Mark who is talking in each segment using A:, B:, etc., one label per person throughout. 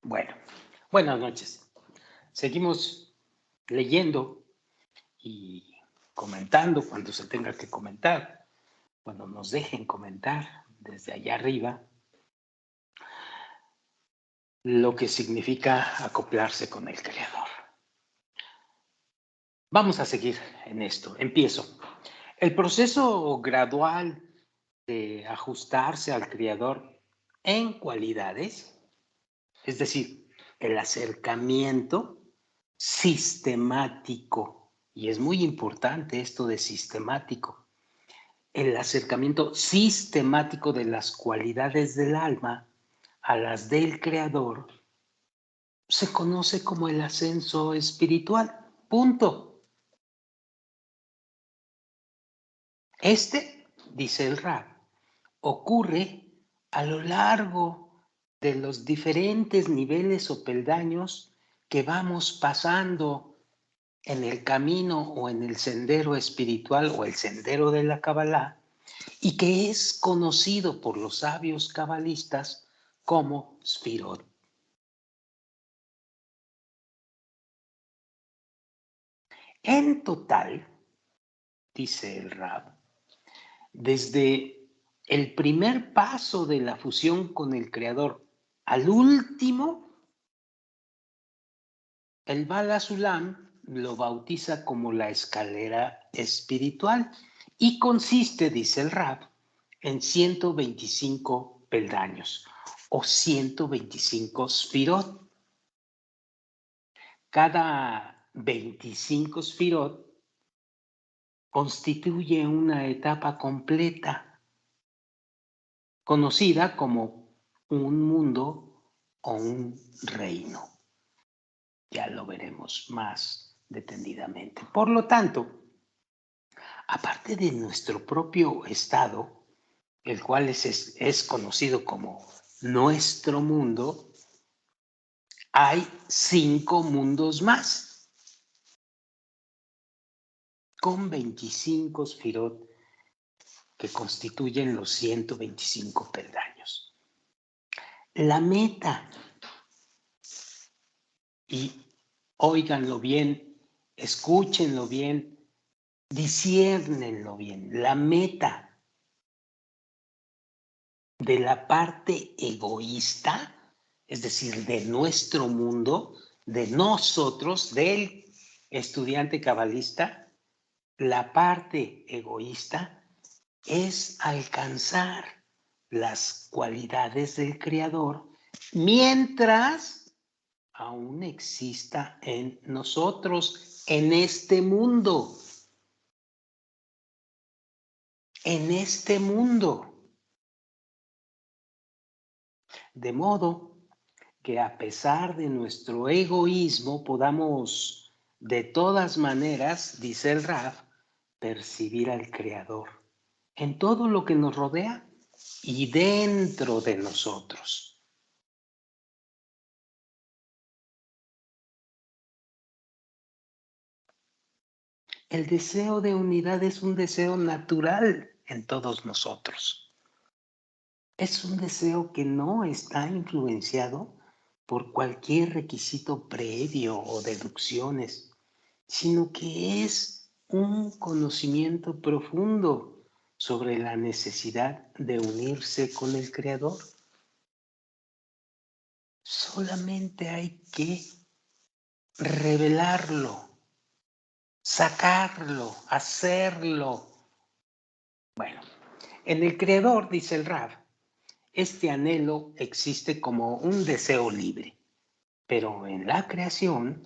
A: Bueno, buenas noches. Seguimos leyendo y comentando cuando se tenga que comentar, cuando nos dejen comentar desde allá arriba lo que significa acoplarse con el Creador. Vamos a seguir en esto. Empiezo. El proceso gradual de ajustarse al Creador en cualidades, es decir, el acercamiento sistemático, y es muy importante esto de sistemático, el acercamiento sistemático de las cualidades del alma a las del Creador, se conoce como el ascenso espiritual. Punto. Este, dice el Rab, ocurre a lo largo de los diferentes niveles o peldaños que vamos pasando en el camino o en el sendero espiritual o el sendero de la Kabbalah, y que es conocido por los sabios cabalistas como Sfirot. En total, dice el Rab, desde el primer paso de la fusión con el Creador al último, el Bala Sulam lo bautiza como la escalera espiritual y consiste, dice el Rab, en 125 peldaños o 125 sfirot. Cada 25 sfirot constituye una etapa completa, conocida como un mundo o un reino. Ya lo veremos más detenidamente. Por lo tanto, aparte de nuestro propio estado, el cual es conocido como nuestro mundo, hay 5 mundos más, con 25 sfirot que constituyen los 125 peldaños. La meta, y óiganlo bien, escúchenlo bien, disciérnenlo bien, la meta de la parte egoísta, es decir, de nuestro mundo, de nosotros, del estudiante cabalista, la parte egoísta es alcanzar las cualidades del Creador mientras aún exista en nosotros, en este mundo, en este mundo. De modo que a pesar de nuestro egoísmo podamos de todas maneras, dice el Rab, percibir al Creador en todo lo que nos rodea y dentro de nosotros. El deseo de unidad es un deseo natural en todos nosotros. Es un deseo que no está influenciado por cualquier requisito previo o deducciones, sino que es un conocimiento profundo sobre la necesidad de unirse con el Creador. Solamente hay que revelarlo, sacarlo, hacerlo. Bueno, en el Creador, dice el Rab, este anhelo existe como un deseo libre, pero en la creación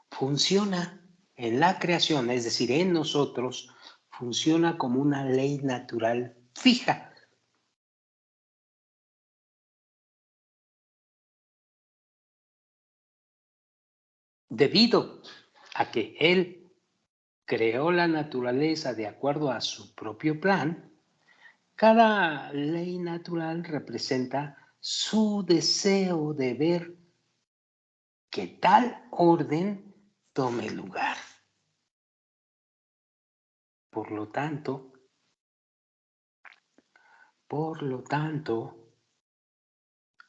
A: funciona, en la creación, es decir, en nosotros, funciona como una ley natural fija. Debido a que Él creó la naturaleza de acuerdo a su propio plan, cada ley natural representa su deseo de ver que tal orden tome lugar. Por lo tanto,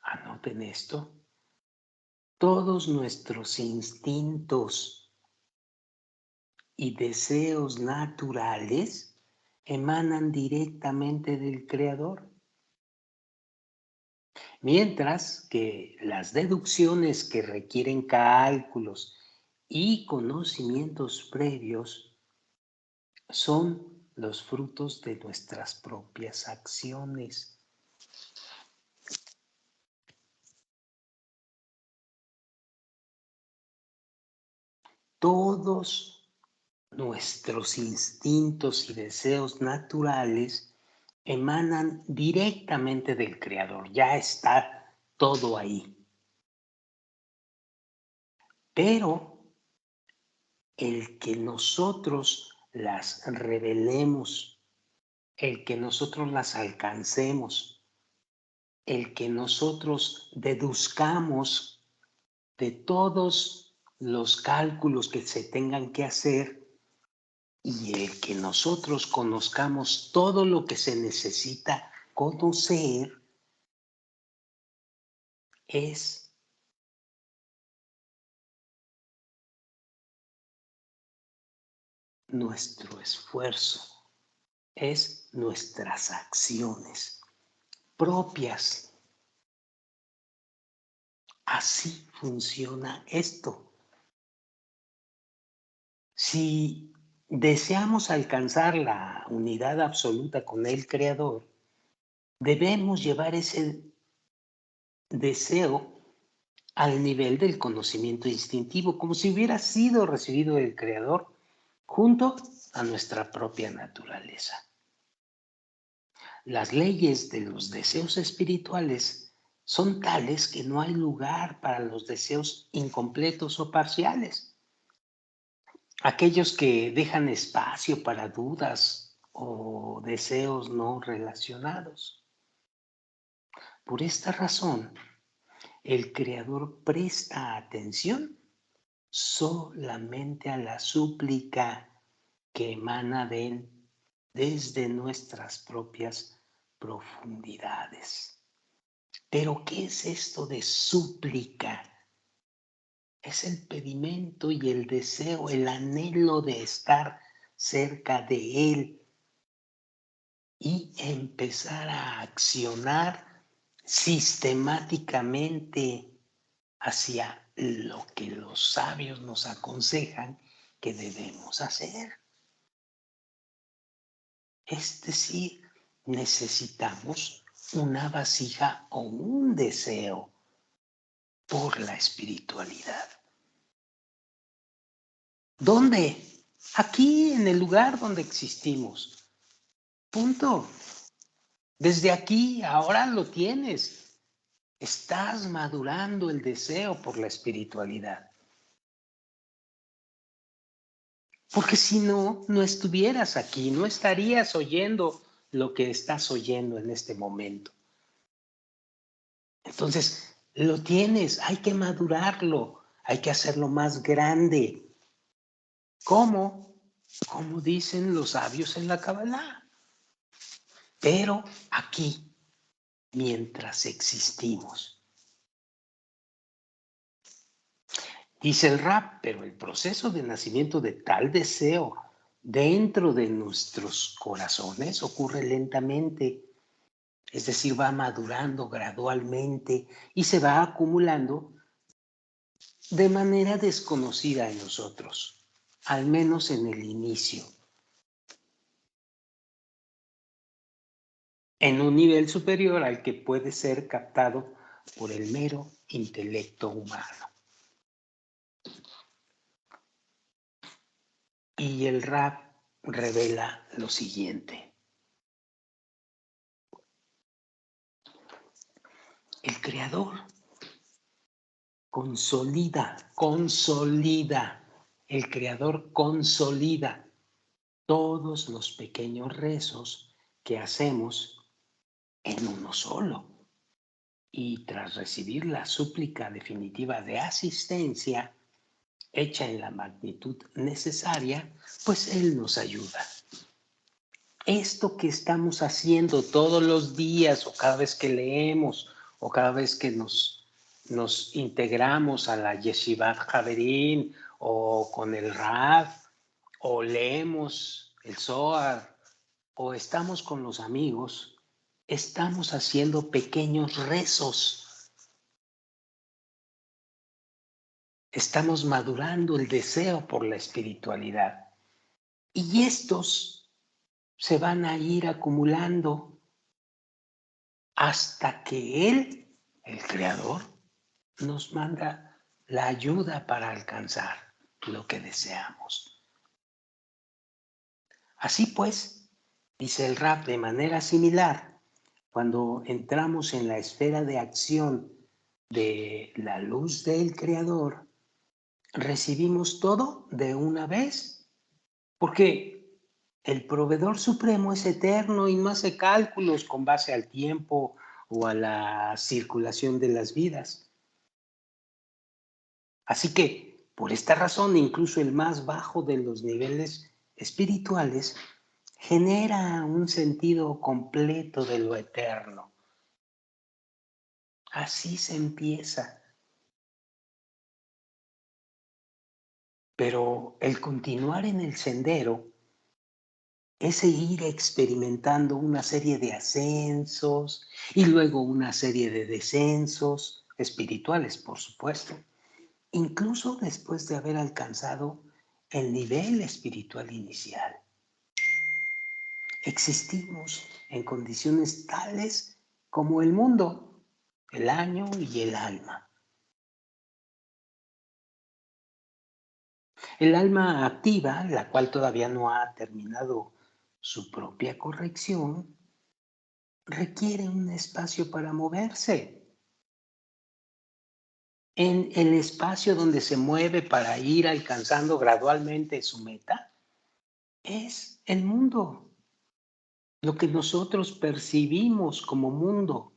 A: anoten esto, Todos nuestros instintos y deseos naturales emanan directamente del Creador, mientras que las deducciones que requieren cálculos y conocimientos previos son los frutos de nuestras propias acciones. Todos nuestros instintos y deseos naturales emanan directamente del Creador, ya está todo ahí. Pero el que nosotros las revelemos, el que nosotros las alcancemos, el que nosotros deduzcamos de todos los cálculos que se tengan que hacer y el que nosotros conozcamos todo lo que se necesita conocer es nuestro esfuerzo, es nuestras acciones propias. Así funciona esto. Si deseamos alcanzar la unidad absoluta con el Creador, debemos llevar ese deseo al nivel del conocimiento instintivo, como si hubiera sido recibido del Creador junto a nuestra propia naturaleza. Las leyes de los deseos espirituales son tales que no hay lugar para los deseos incompletos o parciales. Aquellos que dejan espacio para dudas o deseos no relacionados. Por esta razón, el Creador presta atención solamente a la súplica que emana de Él desde nuestras propias profundidades. Pero, ¿qué es esto de súplica? Es el pedimento y el deseo, el anhelo de estar cerca de Él y empezar a accionar sistemáticamente hacia lo que los sabios nos aconsejan que debemos hacer. Es decir, necesitamos una vasija o un deseo por la espiritualidad. ¿Dónde? Aquí, en el lugar donde existimos. Punto. Desde aquí, ahora lo tienes. Estás madurando el deseo por la espiritualidad. Porque si no, no estuvieras aquí, no estarías oyendo lo que estás oyendo en este momento. Entonces, lo tienes, hay que madurarlo, hay que hacerlo más grande. ¿Cómo? Como dicen los sabios en la Kabbalah. Pero aquí, mientras existimos. Dice el Rab, pero el proceso de nacimiento de tal deseo dentro de nuestros corazones ocurre lentamente, es decir, va madurando gradualmente y se va acumulando de manera desconocida en nosotros, al menos en el inicio, en un nivel superior al que puede ser captado por el mero intelecto humano. Y el Rab revela lo siguiente. El Creador consolida, el Creador consolida todos los pequeños rezos que hacemos en uno solo. Y tras recibir la súplica definitiva de asistencia, hecha en la magnitud necesaria, pues Él nos ayuda. Esto que estamos haciendo todos los días o cada vez que leemos o cada vez que nos nos integramos a la Yeshivat Javerín o con el Rav, o leemos el Zohar, o estamos con los amigos, estamos haciendo pequeños rezos. Estamos madurando el deseo por la espiritualidad. Y estos se van a ir acumulando hasta que Él, el Creador, nos manda la ayuda para alcanzar lo que deseamos. Así pues, dice el Rab, de manera similar, cuando entramos en la esfera de acción de la luz del Creador, recibimos todo de una vez, porque el proveedor supremo es eterno y no hace cálculos con base al tiempo o a la circulación de las vidas. Así que, por esta razón, incluso el más bajo de los niveles espirituales genera un sentido completo de lo eterno. Así se empieza. Pero el continuar en el sendero es seguir experimentando una serie de ascensos y luego una serie de descensos espirituales, por supuesto, incluso después de haber alcanzado el nivel espiritual inicial. Existimos en condiciones tales como el mundo, el año y el alma. El alma activa, la cual todavía no ha terminado su propia corrección, requiere un espacio para moverse. En el espacio donde se mueve para ir alcanzando gradualmente su meta, es el mundo, lo que nosotros percibimos como mundo.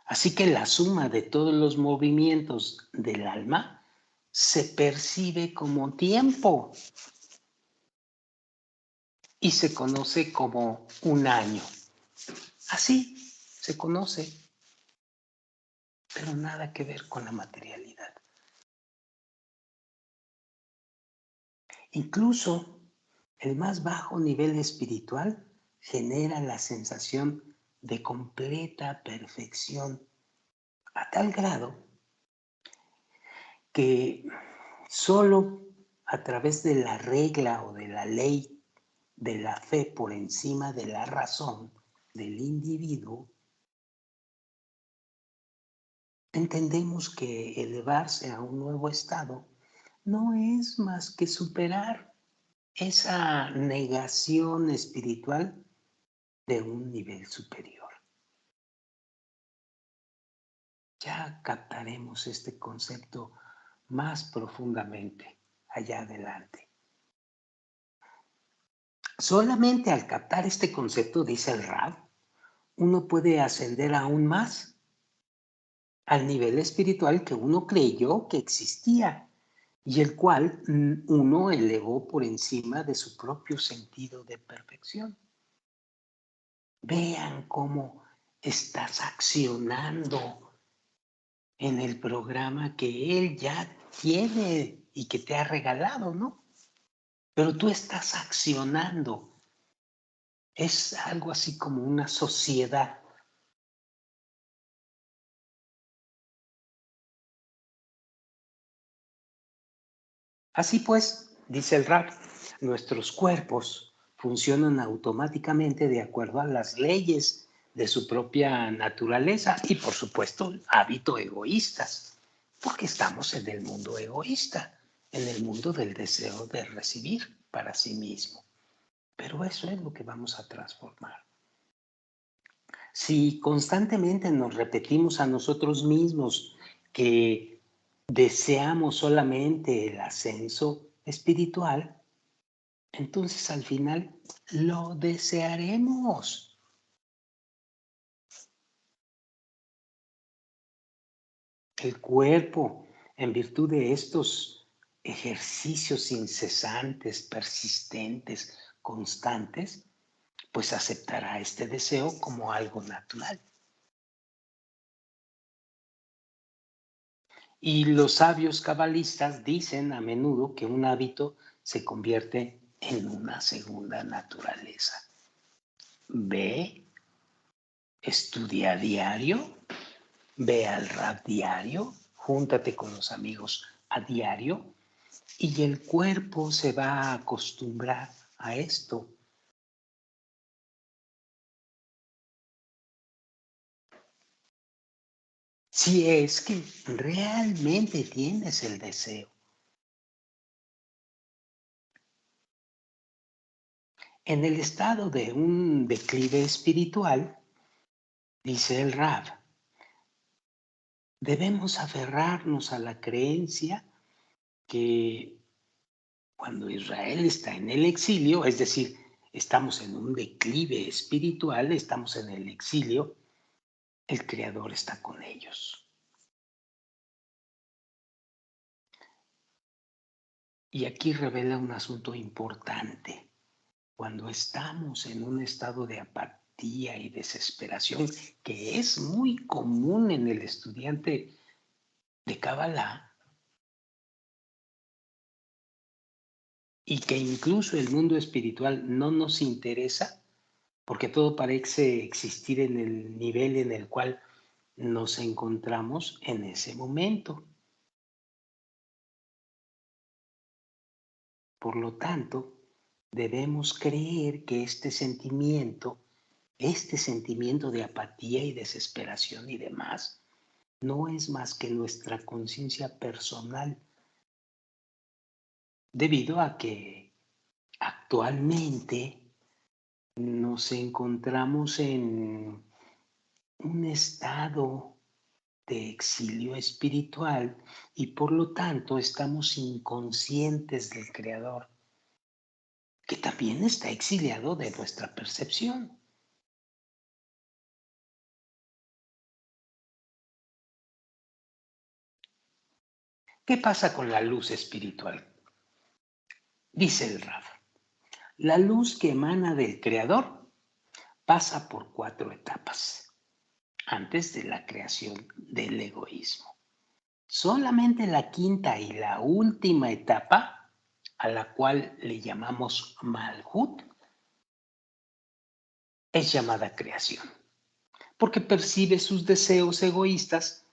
A: Así que la suma de todos los movimientos del alma se percibe como tiempo y se conoce como un año. Así se conoce, pero nada que ver con la materialidad. Incluso el más bajo nivel espiritual genera la sensación de completa perfección a tal grado que solo a través de la regla o de la ley de la fe por encima de la razón del individuo, entendemos que elevarse a un nuevo estado no es más que superar esa negación espiritual de un nivel superior. Ya captaremos este concepto más profundamente allá adelante. Solamente al captar este concepto, dice el Rab, uno puede ascender aún más al nivel espiritual que uno creyó que existía y el cual uno elevó por encima de su propio sentido de perfección. Vean cómo estás accionando en el programa que él ya tiene y que te ha regalado, ¿no? Pero tú estás accionando. Es algo así como una sociedad. Así pues, dice el Rab, nuestros cuerpos funcionan automáticamente de acuerdo a las leyes de su propia naturaleza y, por supuesto, hábito egoístas, porque estamos en el mundo egoísta, en el mundo del deseo de recibir para sí mismo. Pero eso es lo que vamos a transformar. Si constantemente nos repetimos a nosotros mismos que deseamos solamente el ascenso espiritual, entonces al final lo desearemos. El cuerpo, en virtud de estos ejercicios incesantes, persistentes, constantes, pues aceptará este deseo como algo natural. Y los sabios cabalistas dicen a menudo que un hábito se convierte en una segunda naturaleza. Ve, estudia a diario, ve al rap diario, júntate con los amigos a diario y el cuerpo se va a acostumbrar a esto. Si es que realmente tienes el deseo. En el estado de un declive espiritual, dice el Rab, debemos aferrarnos a la creencia que cuando Israel está en el exilio, es decir, estamos en un declive espiritual, estamos en el exilio, el Creador está con ellos. Y aquí revela un asunto importante. Cuando estamos en un estado de apatía y desesperación, que es muy común en el estudiante de Kabbalah, y que incluso el mundo espiritual no nos interesa, porque todo parece existir en el nivel en el cual nos encontramos en ese momento. Por lo tanto, debemos creer que este sentimiento de apatía y desesperación y demás, no es más que nuestra conciencia personal, debido a que actualmente nos encontramos en un estado de exilio espiritual y por lo tanto estamos inconscientes del Creador, que también está exiliado de nuestra percepción. ¿Qué pasa con la luz espiritual? Dice el Rab, la luz que emana del Creador pasa por 4 etapas antes de la creación del egoísmo. Solamente la quinta y la última etapa, a la cual le llamamos Malhut, es llamada creación, porque percibe sus deseos egoístas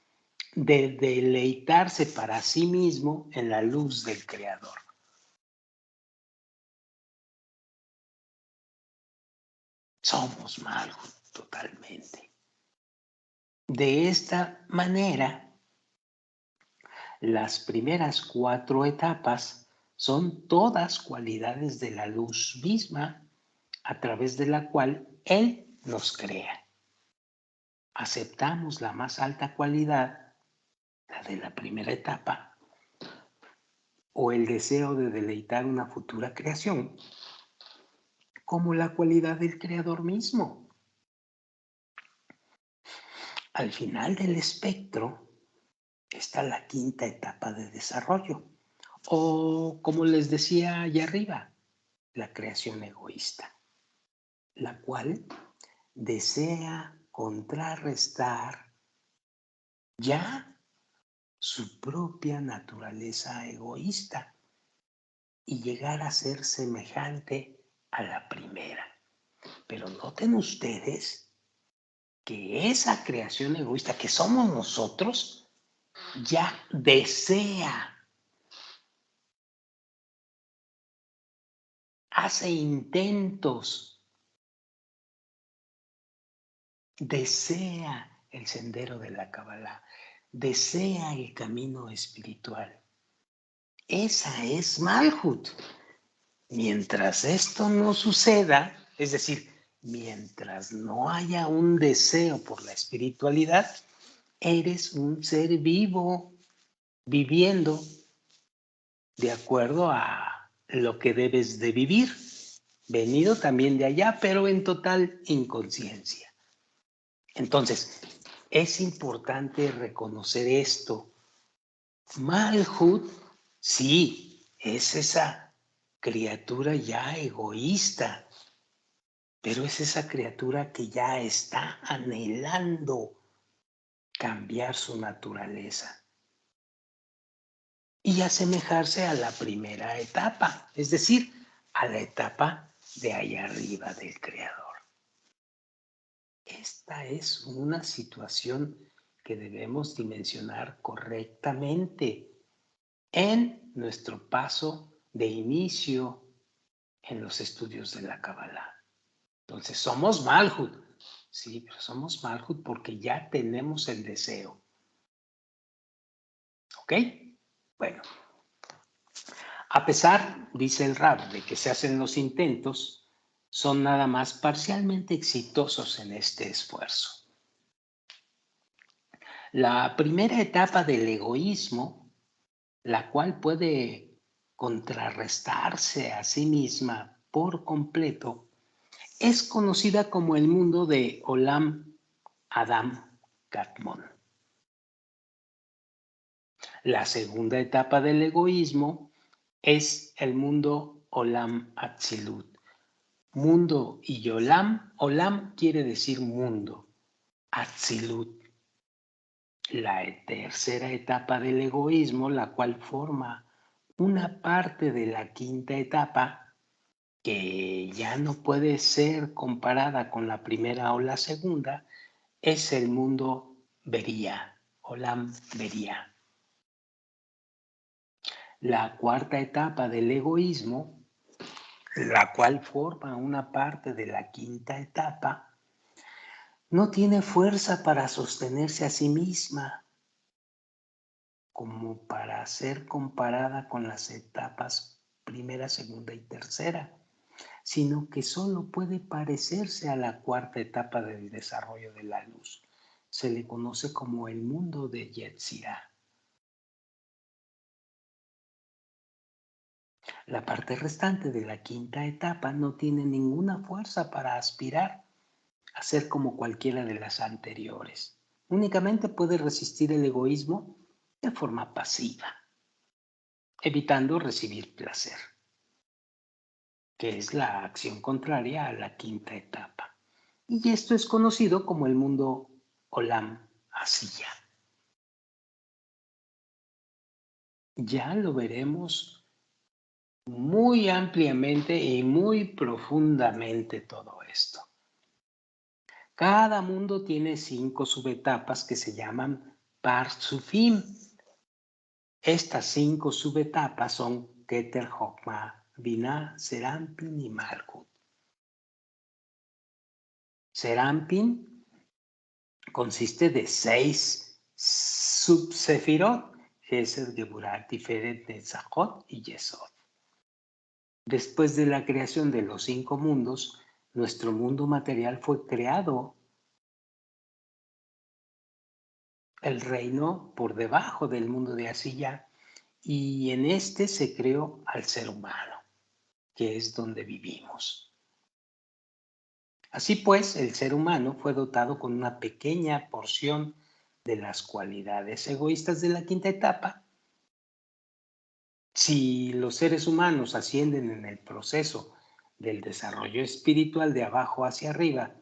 A: de deleitarse para sí mismo en la luz del Creador. Somos Malhut totalmente. De esta manera, las primeras 4 etapas son todas cualidades de la luz misma a través de la cual Él nos crea. Aceptamos la más alta cualidad, la de la primera etapa, o el deseo de deleitar una futura creación, como la cualidad del Creador mismo. Al final del espectro está la quinta etapa de desarrollo, o como les decía allá arriba, la creación egoísta, la cual desea contrarrestar ya su propia naturaleza egoísta y llegar a ser semejante a la primera. Pero noten ustedes que esa creación egoísta que somos nosotros ya desea, hace intentos, desea el sendero de la Kabbalah, desea el camino espiritual. Esa es Malhut. Mientras esto no suceda, es decir, mientras no haya un deseo por la espiritualidad, eres un ser vivo, viviendo de acuerdo a lo que debes de vivir, venido también de allá, pero en total inconsciencia. Entonces, es importante reconocer esto. Malhut, sí, es esa criatura ya egoísta, pero es esa criatura que ya está anhelando cambiar su naturaleza. y asemejarse a la primera etapa, es decir, a la etapa de ahí arriba del Creador. Esta es una situación que debemos dimensionar correctamente en nuestro paso de inicio en los estudios de la Kabbalah. Entonces, somos Malhut. Sí, pero somos Malhut porque ya tenemos el deseo. ¿Ok? Bueno, a pesar, dice el Rab, de que se hacen los intentos, son nada más parcialmente exitosos en este esfuerzo. La primera etapa del egoísmo, la cual puede contrarrestarse a sí misma por completo, es conocida como el mundo de Olam Adam Katmon. La segunda etapa del egoísmo es el mundo Olam Atzilut. Mundo y Olam quiere decir mundo, Atzilut. La tercera etapa del egoísmo, la cual forma una parte de la quinta etapa, que ya no puede ser comparada con la primera o la segunda, es el mundo Bería, Olam Bería. La cuarta etapa del egoísmo, la cual forma una parte de la quinta etapa, no tiene fuerza para sostenerse a sí misma, como para ser comparada con las etapas primera, segunda y tercera, sino que solo puede parecerse a la cuarta etapa del desarrollo de la luz. Se le conoce como el mundo de Yetzirah. La parte restante de la quinta etapa no tiene ninguna fuerza para aspirar a ser como cualquiera de las anteriores. Únicamente puede resistir el egoísmo de forma pasiva, evitando recibir placer, que es la acción contraria a la quinta etapa. Y esto es conocido como el mundo Olam Asiya. Ya lo veremos muy ampliamente y muy profundamente todo esto. Cada mundo tiene 5 subetapas que se llaman Parsufim. Estas 5 subetapas son Keter, Jokma, Binah, Serampin y Malkut. Serampin consiste de 6 subsefirot, Gesed, Geburah, Tiferet, Netzachot y Yesod. Después de la creación de los 5 mundos, nuestro mundo material fue creado, el reino por debajo del mundo de Asiya, y en este se creó al ser humano, que es donde vivimos. Así pues, el ser humano fue dotado con una pequeña porción de las cualidades egoístas de la quinta etapa. Si los seres humanos ascienden en el proceso del desarrollo espiritual de abajo hacia arriba,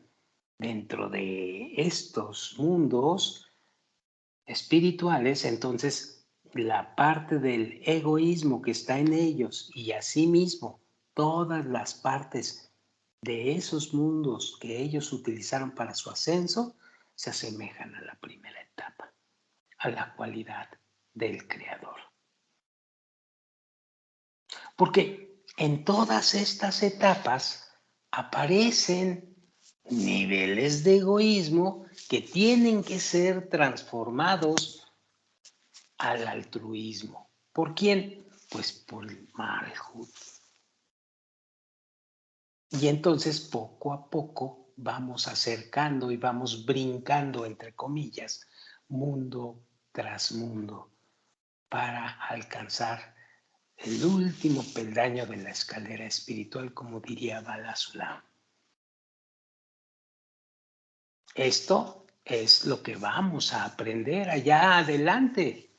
A: dentro de estos mundos espirituales, entonces la parte del egoísmo que está en ellos y asimismo todas las partes de esos mundos que ellos utilizaron para su ascenso se asemejan a la primera etapa, a la cualidad del Creador. Porque en todas estas etapas aparecen niveles de egoísmo que tienen que ser transformados al altruismo. ¿Por quién? Pues por el Malhut. Y entonces poco a poco vamos acercando y vamos brincando, entre comillas, mundo tras mundo, para alcanzar el último peldaño de la escalera espiritual, como diría Bala Sulam. Esto es lo que vamos a aprender allá adelante.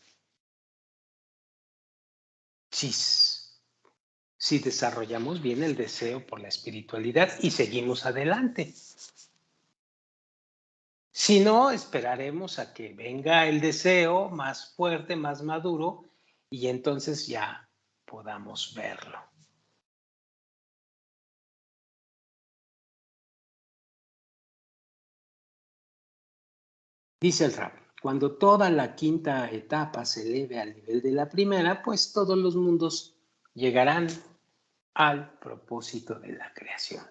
A: Si desarrollamos bien el deseo por la espiritualidad y seguimos adelante. Si no, esperaremos a que venga el deseo más fuerte, más maduro, y entonces ya podamos verlo. Dice el Rab, cuando toda la quinta etapa se eleve al nivel de la primera, pues todos los mundos llegarán al propósito de la creación.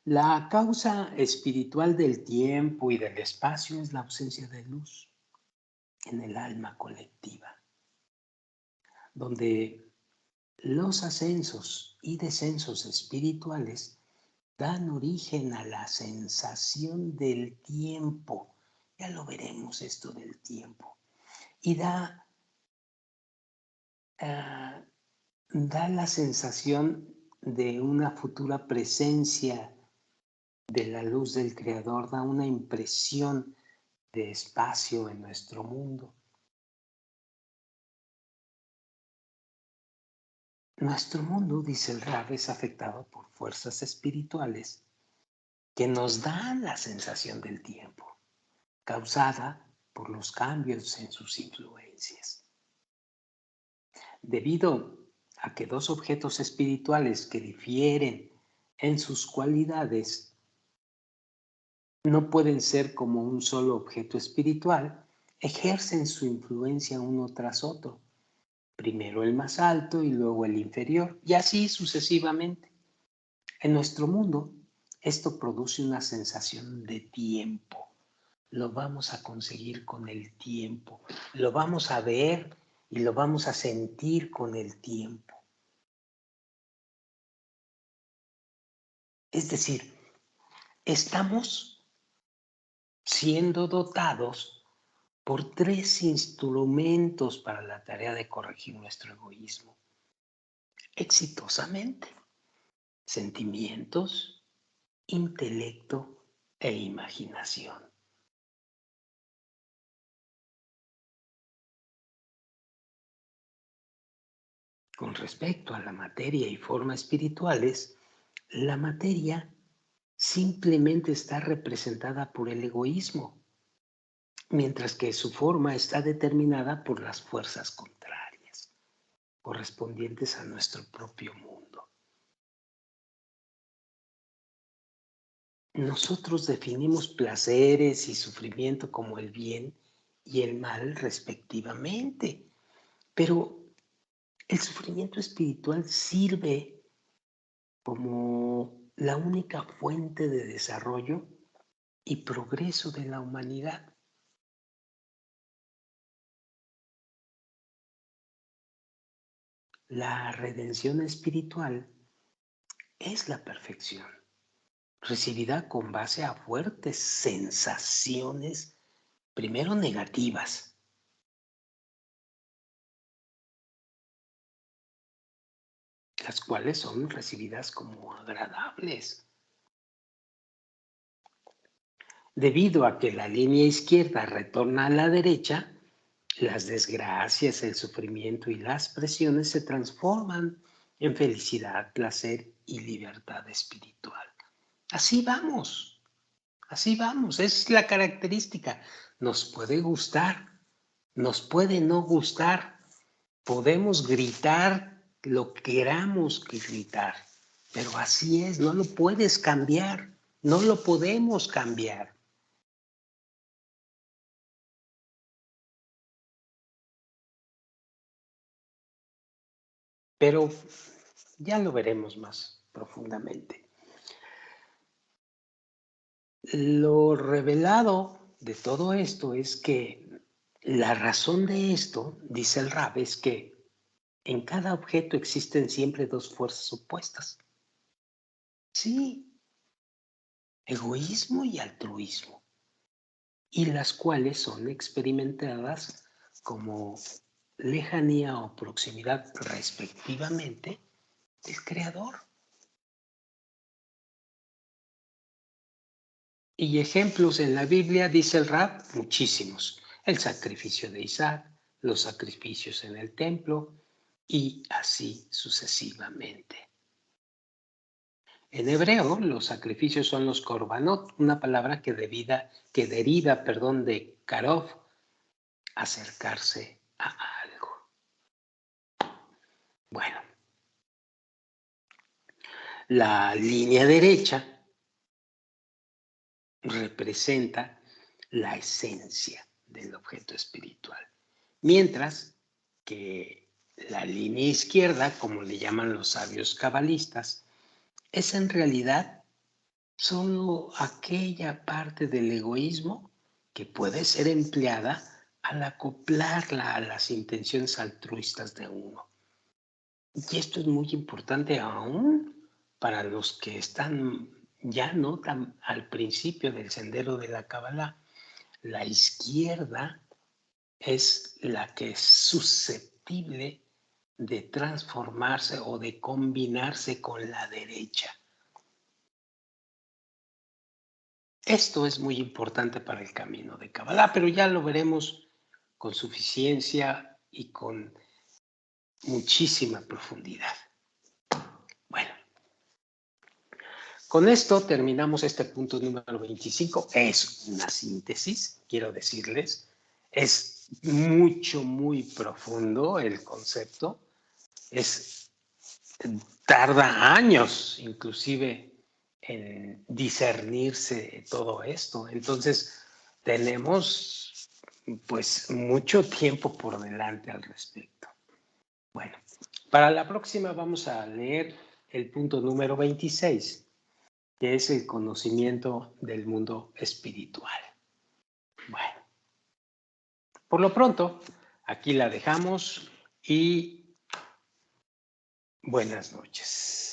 A: La causa espiritual del tiempo y del espacio es la ausencia de luz en el alma colectiva, donde los ascensos y descensos espirituales dan origen a la sensación del tiempo. Ya lo veremos esto del tiempo. Y da la sensación de una futura presencia de la luz del Creador, da una impresión de espacio en nuestro mundo. Nuestro mundo, dice el Rab, es afectado por fuerzas espirituales que nos dan la sensación del tiempo, causada por los cambios en sus influencias. Debido a que dos objetos espirituales que difieren en sus cualidades no pueden ser como un solo objeto espiritual, ejercen su influencia uno tras otro. Primero el más alto y luego el inferior, y así sucesivamente. En nuestro mundo, esto produce una sensación de tiempo. Lo vamos a conseguir con el tiempo. Lo vamos a ver y lo vamos a sentir con el tiempo. Es decir, estamos siendo dotados por tres instrumentos para la tarea de corregir nuestro egoísmo. Exitosamente. Sentimientos, intelecto e imaginación. Con respecto a la materia y forma espirituales, la materia simplemente está representada por el egoísmo, mientras que su forma está determinada por las fuerzas contrarias, correspondientes a nuestro propio mundo. Nosotros definimos placeres y sufrimiento como el bien y el mal respectivamente, pero el sufrimiento espiritual sirve como la única fuente de desarrollo y progreso de la humanidad. La redención espiritual es la perfección, recibida con base a fuertes sensaciones, primero negativas, las cuales son recibidas como agradables. Debido a que la línea izquierda retorna a la derecha, las desgracias, el sufrimiento y las presiones se transforman en felicidad, placer y libertad espiritual. Así vamos, es la característica. Nos puede gustar, nos puede no gustar, podemos gritar lo que queramos que gritar, pero así es, no lo puedes cambiar, no lo podemos cambiar. Pero ya lo veremos más profundamente. Lo revelado de todo esto es que la razón de esto, dice el Rab, es que en cada objeto existen siempre dos fuerzas opuestas. Sí, egoísmo y altruismo, y las cuales son experimentadas como lejanía o proximidad respectivamente del Creador. Y ejemplos en la Biblia, dice el Rab, muchísimos. El sacrificio de Isaac, los sacrificios en el templo y así sucesivamente. En hebreo, los sacrificios son los korbanot, una palabra que deriva de karov, acercarse a algo. Bueno, la línea derecha representa la esencia del objeto espiritual, mientras que la línea izquierda, como le llaman los sabios cabalistas, es en realidad solo aquella parte del egoísmo que puede ser empleada al acoplarla a las intenciones altruistas de uno. Y esto es muy importante aún para los que están ya no tan al principio del sendero de la Kabbalah. La izquierda es la que es susceptible de transformarse o de combinarse con la derecha. Esto es muy importante para el camino de Kabbalah, pero ya lo veremos con suficiencia y con muchísima profundidad. Bueno, con esto terminamos este punto número 25. Es una síntesis, quiero decirles. Es muy profundo el concepto. Tarda años, inclusive, en discernirse todo esto. Entonces, tenemos pues mucho tiempo por delante al respecto. Bueno, para la próxima vamos a leer el punto número 26, que es el conocimiento del mundo espiritual. Bueno, por lo pronto, aquí la dejamos y buenas noches.